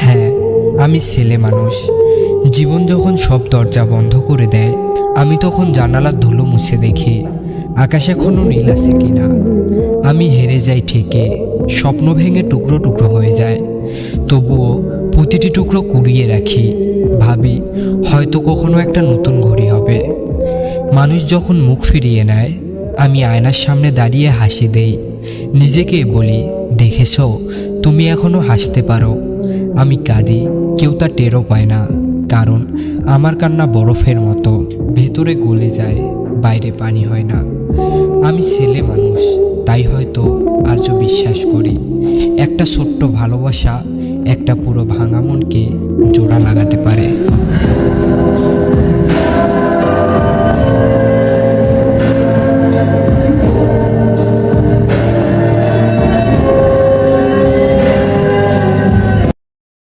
হ্যাঁ, আমি ছেলে মানুষ। জীবন যখন সব দরজা বন্ধ করে দেয়, আমি তখন জানালার ধুলো মুছে দেখি আকাশ এখনো নীল আছে কিনা। আমি হেরে যাই ঠিকই, স্বপ্ন ভেঙে টুকরো টুকরো হয়ে যায়, তবুও প্রতিটি টুকরো কুড়িয়ে রাখি। ভাবি হয়তো কখনো একটা নতুন ঘড়ি হবে। মানুষ যখন মুখ ফিরিয়ে নেয়, আমি আয়নার সামনে দাঁড়িয়ে হাসি দেই, নিজেকে বলি, দেখেছো, তুমি এখনো হাসতে পারো। আমি কাঁদি, কেউ তা টেরও পায় না, কারণ আমার কান্না বরফের মতো, ভেতরে গলে যায়, বাইরে পানি হয় না। আমি ছেলে মানুষ, তাই হয়তো আজও বিশ্বাস করি একটা ছোট্ট ভালোবাসা একটা পুরো ভাঙা মনকে জোড়া লাগাতে পারে।